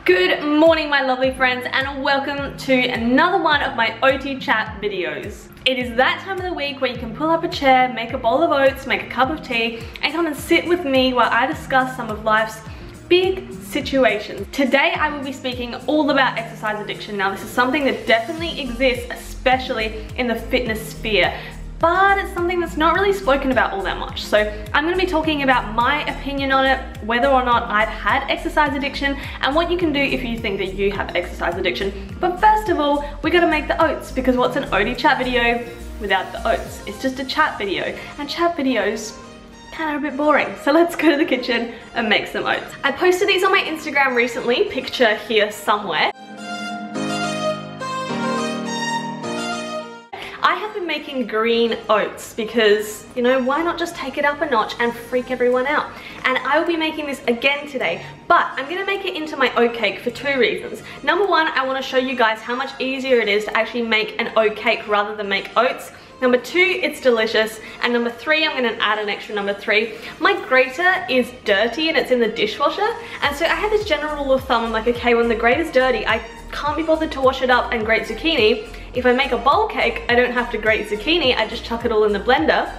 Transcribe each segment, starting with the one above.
Good morning, my lovely friends, and welcome to another one of my Oaty chat videos. It is that time of the week where you can pull up a chair, make a bowl of oats, make a cup of tea, and come and sit with me while I discuss some of life's big situations. Today I will be speaking all about exercise addiction. Now, this is something that definitely exists, especially in the fitness sphere, but it's something that's not really spoken about all that much. So I'm going to be talking about my opinion on it, whether or not I've had exercise addiction, and what you can do if you think that you have exercise addiction. But first of all, we got to make the oats, because what's an Oaty chat video without the oats? It's just a chat video, and chat videos kind of a bit boring. So let's go to the kitchen and make some oats. I posted these on my Instagram recently, picture here somewhere. I have been making green oats because, you know, why not just take it up a notch and freak everyone out? And I will be making this again today, but I'm gonna make it into my oat cake for two reasons. Number one, I wanna show you guys how much easier it is to actually make an oat cake rather than make oats. Number two, it's delicious. And number three, I'm gonna add an extra number three. My grater is dirty and it's in the dishwasher. And so I had this general rule of thumb. I'm like, okay, when the grater's dirty, I can't be bothered to wash it up and grate zucchini. If I make a bowl cake, I don't have to grate zucchini. I just chuck it all in the blender.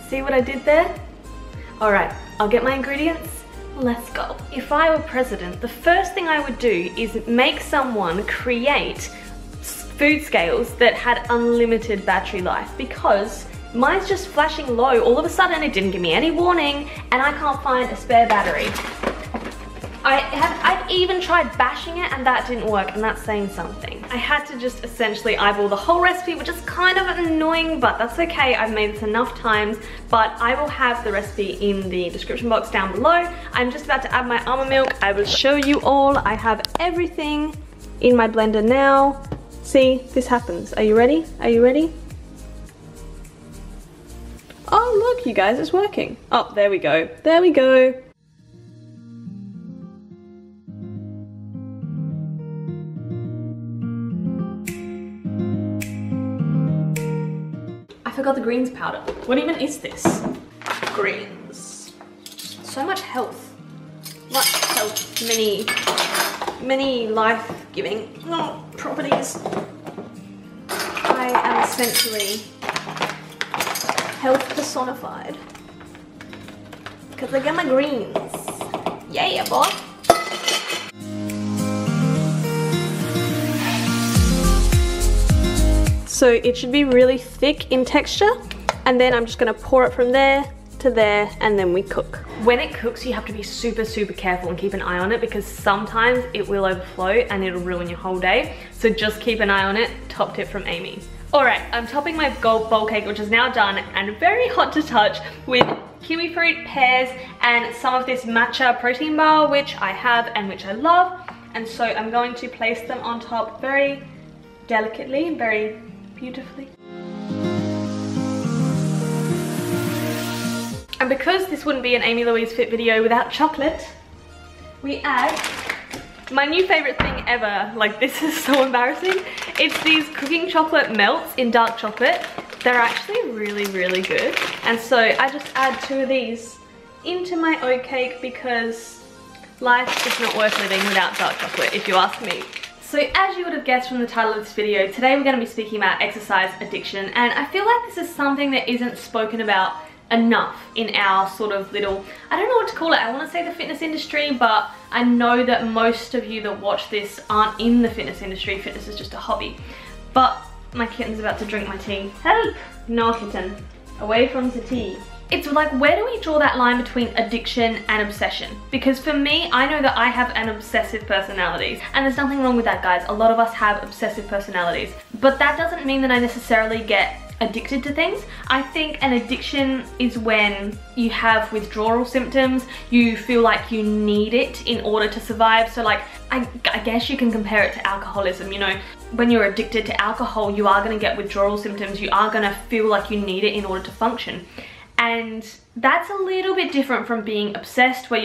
See what I did there? All right, I'll get my ingredients. Let's go. If I were president, the first thing I would do is make someone create food scales that had unlimited battery life, because mine's just flashing low. All of a sudden it didn't give me any warning and I can't find a spare battery. I've even tried bashing it and that didn't work, and that's saying something. I had to just essentially eyeball the whole recipe, which is kind of annoying, but that's okay. I've made this enough times, but I will have the recipe in the description box down below. I'm just about to add my almond milk. I will show you all. I have everything in my blender now. See, this happens. Are you ready? Are you ready? Oh, look, you guys, it's working. Oh, there we go. There we go. I forgot the greens powder. What even is this? Greens. So much health. Much health. Many life-giving properties. I am essentially health personified. Because I get my greens. Yeah, boy. So it should be really thick in texture, and then I'm just gonna pour it from there to there, and then we cook. When it cooks, you have to be super careful and keep an eye on it, because sometimes it will overflow and it'll ruin your whole day. So just keep an eye on it. Top tip from Aimee. All right, I'm topping my bowl cake, which is now done and very hot to touch, with kiwi fruit, pears, and some of this matcha protein bar, which I have and which I love. And so I'm going to place them on top very delicately and very beautifully. And because this wouldn't be an Aimee Louise Fit video without chocolate, we add my new favorite thing ever. Like, this is so embarrassing. It's these cooking chocolate melts in dark chocolate. They're actually really good. And so I just add two of these into my oat cake, because life is not worth living without dark chocolate, if you ask me. So as you would have guessed from the title of this video, today we're going to be speaking about exercise addiction, and I feel like this is something that isn't spoken about enough in our sort of little, I don't know what to call it, I want to say the fitness industry, but I know that most of you that watch this aren't in the fitness industry. Fitness is just a hobby. But my kitten's about to drink my tea. Help! No, kitten. Away from the tea. It's like, where do we draw that line between addiction and obsession? Because for me, I know that I have an obsessive personality, and there's nothing wrong with that, guys. A lot of us have obsessive personalities, but that doesn't mean that I necessarily get addicted to things. I think an addiction is when you have withdrawal symptoms, you feel like you need it in order to survive. So like, I guess you can compare it to alcoholism. You know, when you're addicted to alcohol, you are going to get withdrawal symptoms. You are going to feel like you need it in order to function. And that's a little bit different from being obsessed, where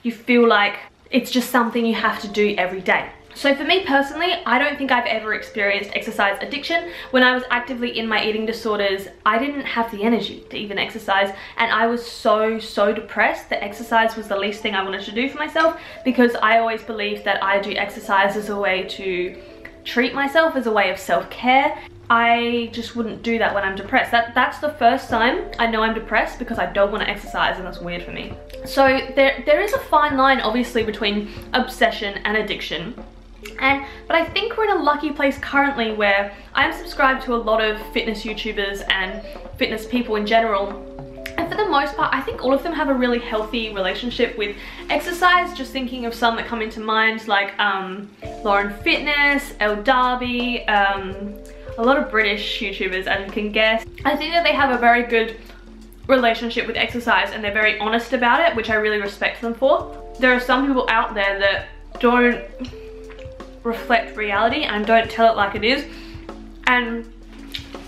you feel like it's just something you have to do every day. So for me personally, I don't think I've ever experienced exercise addiction. When I was actively in my eating disorders, I didn't have the energy to even exercise, and I was so depressed that exercise was the least thing I wanted to do for myself, because I always believed that I do exercise as a way to treat myself, as a way of self-care. I just wouldn't do that when I'm depressed. That's the first time I know I'm depressed, because I don't want to exercise, and that's weird for me. So there is a fine line obviously between obsession and addiction. But I think we're in a lucky place currently where I'm subscribed to a lot of fitness YouTubers and fitness people in general, and for the most part I think all of them have a really healthy relationship with exercise. Just thinking of some that come into mind, like Lauren Fitness, El Darby, a lot of British YouTubers, as you can guess. I think that they have a very good relationship with exercise and they're very honest about it, which I really respect them for. There are some people out there that don't reflect reality and don't tell it like it is, and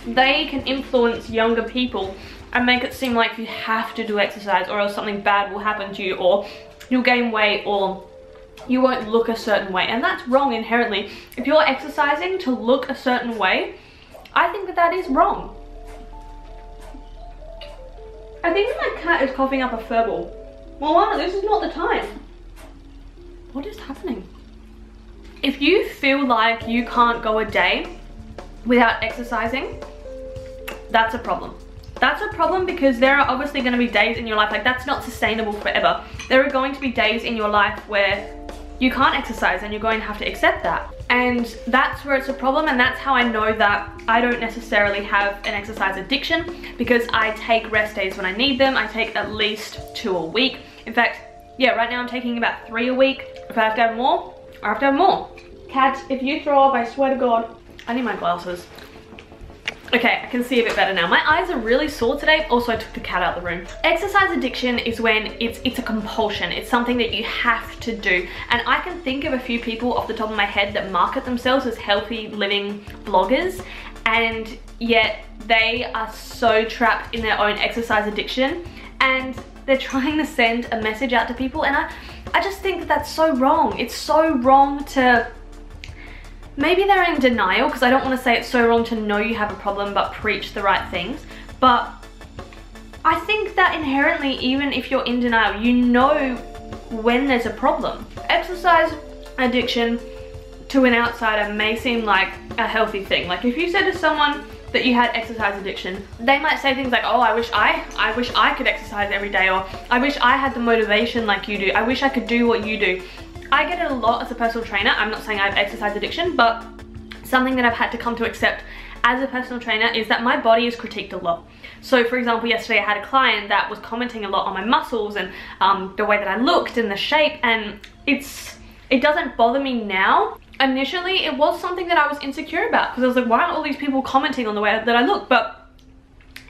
they can influence younger people and make it seem like you have to do exercise or else something bad will happen to you, or you'll gain weight, or you won't look a certain way. And that's wrong inherently. If you're exercising to look a certain way, I think that that is wrong. I think that my cat is coughing up a fur ball. Well, this is not the time. What is happening? If you feel like you can't go a day without exercising, that's a problem. That's a problem, because there are obviously going to be days in your life, like that's not sustainable forever. There are going to be days in your life where you can't exercise, and you're going to have to accept that. And that's where it's a problem, and that's how I know that I don't necessarily have an exercise addiction, because I take rest days when I need them. I take at least 2 a week. In fact, yeah, right now I'm taking about 3 a week. If I have to have more, I have to have more. Cat, if you throw up, I swear to God, I need my glasses. Okay, I can see a bit better now. My eyes are really sore today. Also, I took the cat out of the room. Exercise addiction is when it's a compulsion. It's something that you have to do. And I can think of a few people off the top of my head that market themselves as healthy living bloggers, and yet they are so trapped in their own exercise addiction, and they're trying to send a message out to people, and I just think that that's so wrong. It's so wrong to... Maybe they're in denial, because I don't want to say it's so wrong to know you have a problem but preach the right things. But I think that inherently, even if you're in denial, you know when there's a problem. Exercise addiction to an outsider may seem like a healthy thing. Like if you said to someone that you had exercise addiction, they might say things like, oh, I wish I could exercise every day, or I wish I had the motivation like you do. I wish I could do what you do. I get it a lot as a personal trainer. I'm not saying I have exercise addiction, but something that I've had to come to accept as a personal trainer is that my body is critiqued a lot. So for example, yesterday I had a client that was commenting a lot on my muscles and the way that I looked and the shape, and it doesn't bother me now. Initially, it was something that I was insecure about, because I was like, why aren't all these people commenting on the way that I look? But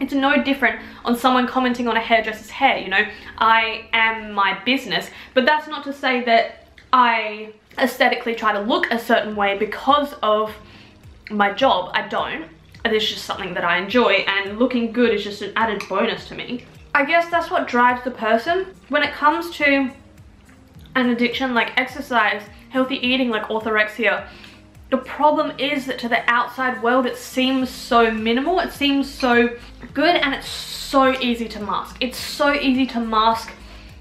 it's no different on someone commenting on a hairdresser's hair, you know? I am my business, but that's not to say that I aesthetically try to look a certain way because of my job. I don't. It's just something that I enjoy, and looking good is just an added bonus to me. I guess that's what drives the person. When it comes to an addiction like exercise, healthy eating like orthorexia, the problem is that to the outside world it seems so minimal, it seems so good, and it's so easy to mask. It's so easy to mask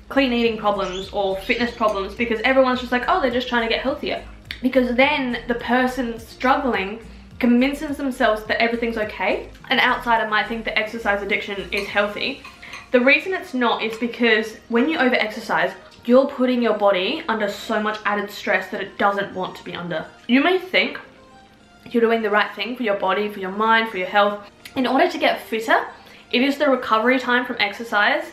clean eating problems or fitness problems, because everyone's just like, oh, they're just trying to get healthier. Because then the person struggling convinces themselves that everything's okay. An outsider might think that exercise addiction is healthy. The reason it's not is because when you over-exercise, you're putting your body under so much added stress that it doesn't want to be under. You may think you're doing the right thing for your body, for your mind, for your health. In order to get fitter, it is the recovery time from exercise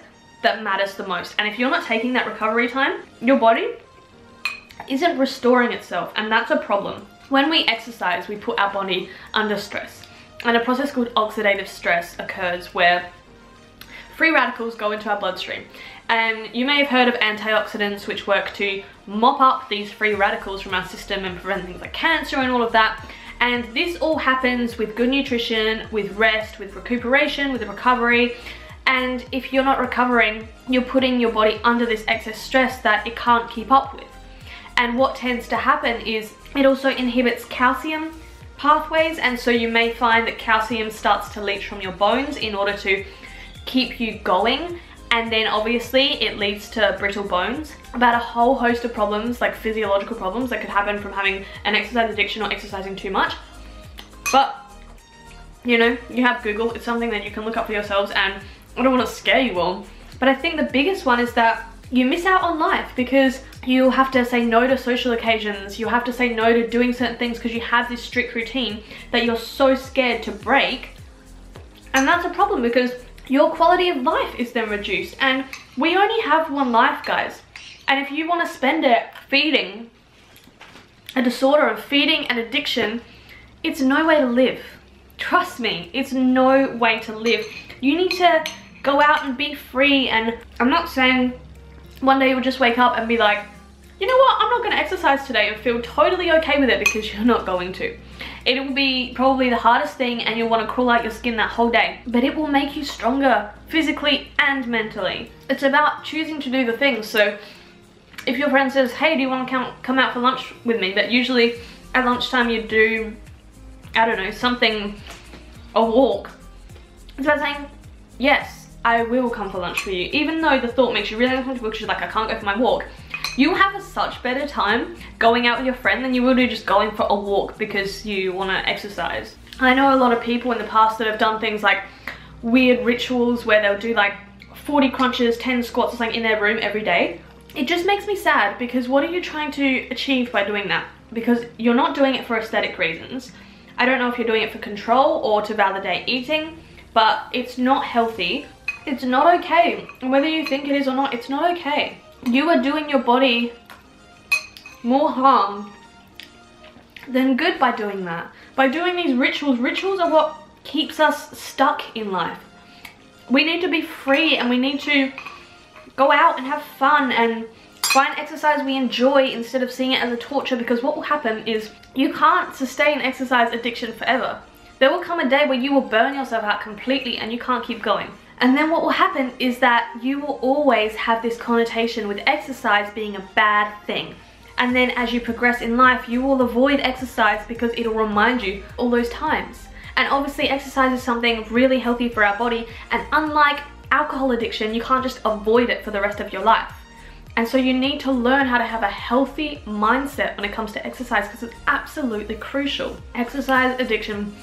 that matters the most. And if you're not taking that recovery time, your body isn't restoring itself, and that's a problem. When we exercise, we put our body under stress, and a process called oxidative stress occurs where free radicals go into our bloodstream. And you may have heard of antioxidants, which work to mop up these free radicals from our system and prevent things like cancer and all of that. And this all happens with good nutrition, with rest, with recuperation, with recovery. And if you're not recovering, you're putting your body under this excess stress that it can't keep up with. And what tends to happen is it also inhibits calcium pathways, and so you may find that calcium starts to leach from your bones in order to keep you going, and then obviously it leads to brittle bones. About a whole host of problems, like physiological problems that could happen from having an exercise addiction or exercising too much. But you know, you have Google, it's something that you can look up for yourselves, and I don't want to scare you all, but I think the biggest one is that you miss out on life because you have to say no to social occasions, you have to say no to doing certain things because you have this strict routine that you're so scared to break. And that's a problem because your quality of life is then reduced, and we only have one life, guys. And if you want to spend it feeding a disorder and feeding an addiction, it's no way to live. Trust me, it's no way to live. You need to go out and be free, and I'm not saying one day you'll just wake up and be like, you know what, I'm not going to exercise today, and feel totally okay with it, because you're not going to. It will be probably the hardest thing, and you'll want to crawl out your skin that whole day, but it will make you stronger physically and mentally. It's about choosing to do the things. So if your friend says, hey, do you want to come out for lunch with me, but usually at lunchtime you do, I don't know, something, a walk. It's about saying, yes, I will come for lunch for you. Even though the thought makes you really uncomfortable because you're like, I can't go for my walk. You'll have a such better time going out with your friend than you will do just going for a walk because you want to exercise. I know a lot of people in the past that have done things like weird rituals where they'll do like 40 crunches, 10 squats or something in their room every day. It just makes me sad, because what are you trying to achieve by doing that? Because you're not doing it for aesthetic reasons. I don't know if you're doing it for control or to validate eating, but it's not healthy. It's not okay. And whether you think it is or not, it's not okay. You are doing your body more harm than good by doing that. By doing these rituals. Rituals are what keeps us stuck in life. We need to be free, and we need to go out and have fun and find exercise we enjoy instead of seeing it as a torture, because what will happen is you can't sustain exercise addiction forever. There will come a day where you will burn yourself out completely and you can't keep going. And then what will happen is that you will always have this connotation with exercise being a bad thing. And then as you progress in life, you will avoid exercise because it'll remind you all those times. And obviously exercise is something really healthy for our body, and unlike alcohol addiction, you can't just avoid it for the rest of your life. And so you need to learn how to have a healthy mindset when it comes to exercise, because it's absolutely crucial. Exercise addiction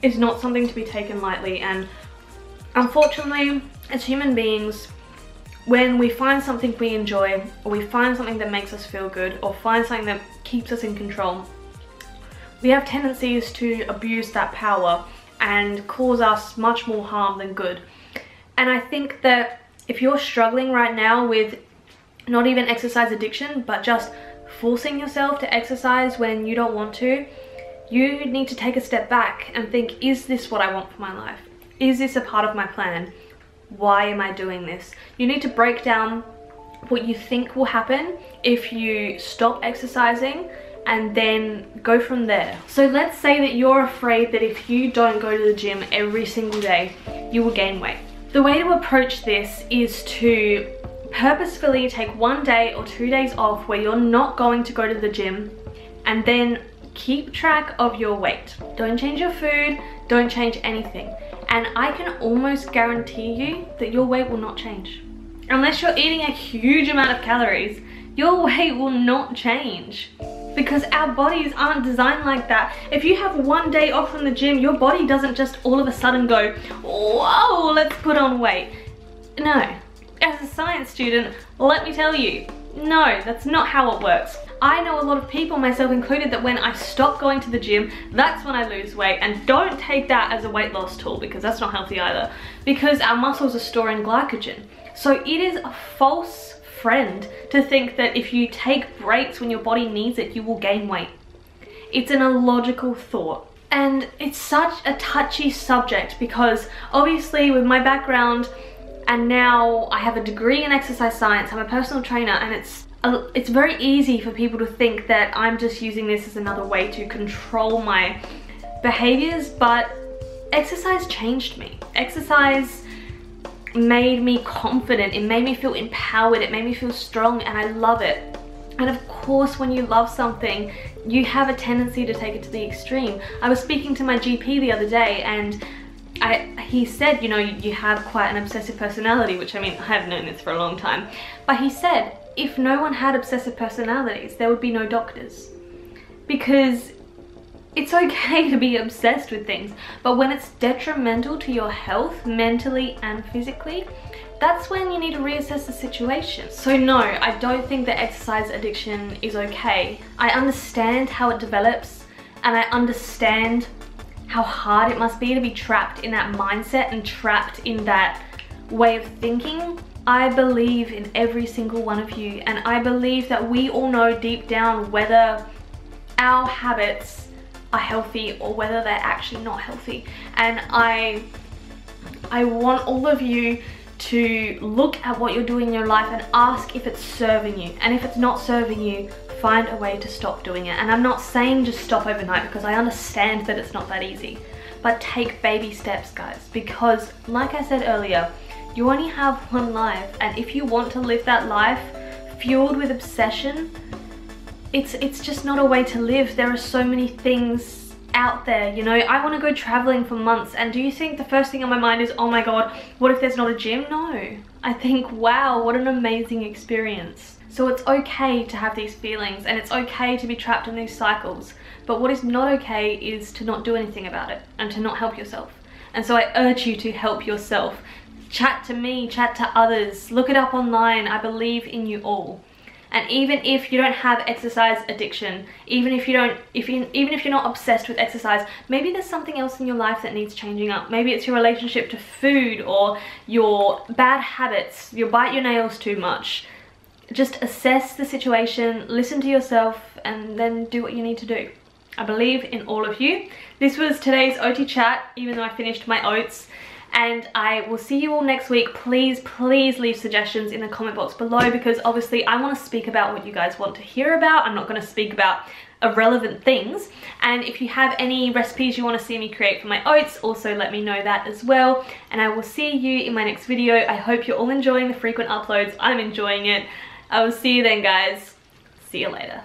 is not something to be taken lightly, and unfortunately, as human beings, when we find something we enjoy, or we find something that makes us feel good, or find something that keeps us in control, we have tendencies to abuse that power and cause us much more harm than good. And I think that if you're struggling right now with not even exercise addiction, but just forcing yourself to exercise when you don't want to, you need to take a step back and think, is this what I want for my life? Is this a part of my plan? Why am I doing this? You need to break down what you think will happen if you stop exercising, and then go from there. So let's say that you're afraid that if you don't go to the gym every single day, you will gain weight. The way to approach this is to purposefully take 1 day or 2 days off where you're not going to go to the gym, and then keep track of your weight. Don't change your food, don't change anything. And I can almost guarantee you that your weight will not change. Unless you're eating a huge amount of calories, your weight will not change. Because our bodies aren't designed like that. If you have 1 day off from the gym, your body doesn't just all of a sudden go, whoa, let's put on weight. No. As a science student, let me tell you, no, that's not how it works. I know a lot of people, myself included, that when I stop going to the gym, that's when I lose weight. And don't take that as a weight loss tool, because that's not healthy either. Because our muscles are storing glycogen. So it is a false friend to think that if you take breaks when your body needs it, you will gain weight. It's an illogical thought. And it's such a touchy subject, because obviously with my background, and now I have a degree in exercise science, I'm a personal trainer, and it's very easy for people to think that I'm just using this as another way to control my behaviors, but exercise changed me. Exercise made me confident, it made me feel empowered, it made me feel strong, and I love it. And of course, when you love something, you have a tendency to take it to the extreme. I was speaking to my GP the other day, and he said, you know, you have quite an obsessive personality, which, I mean, I have known this for a long time. But he said, if no one had obsessive personalities, there would be no doctors. Because it's okay to be obsessed with things, but when it's detrimental to your health, mentally and physically, that's when you need to reassess the situation. So no, I don't think that exercise addiction is okay. I understand how it develops, and I understand how hard it must be to be trapped in that mindset and trapped in that way of thinking. I believe in every single one of you, and I believe that we all know deep down whether our habits are healthy or whether they're actually not healthy. And I want all of you to look at what you're doing in your life and ask if it's serving you, and if it's not serving you, find a way to stop doing it. And I'm not saying just stop overnight, because I understand that it's not that easy, but take baby steps, guys, because like I said earlier, you only have one life, and if you want to live that life fueled with obsession, it's just not a way to live. There are so many things out there, you know. I want to go traveling for months, and do you think the first thing on my mind is, oh my god, what if there's not a gym? No, I think, wow, what an amazing experience. So it's okay to have these feelings, and it's okay to be trapped in these cycles, but what is not okay is to not do anything about it and to not help yourself. And so I urge you to help yourself. Chat to me, chat to others, look it up online. I believe in you all. And even if you don't have exercise addiction, even if you're not obsessed with exercise, maybe there's something else in your life that needs changing up. Maybe it's your relationship to food, or your bad habits, you bite your nails too much. Just assess the situation, listen to yourself, and then do what you need to do. I believe in all of you. This was today's Oaty chat, even though I finished my oats. And I will see you all next week. Please leave suggestions in the comment box below, because obviously I want to speak about what you guys want to hear about. I'm not going to speak about irrelevant things. And if you have any recipes you want to see me create for my oats, also let me know that as well. And I will see you in my next video. I hope you're all enjoying the frequent uploads. I'm enjoying it. I will see you then, guys. See you later.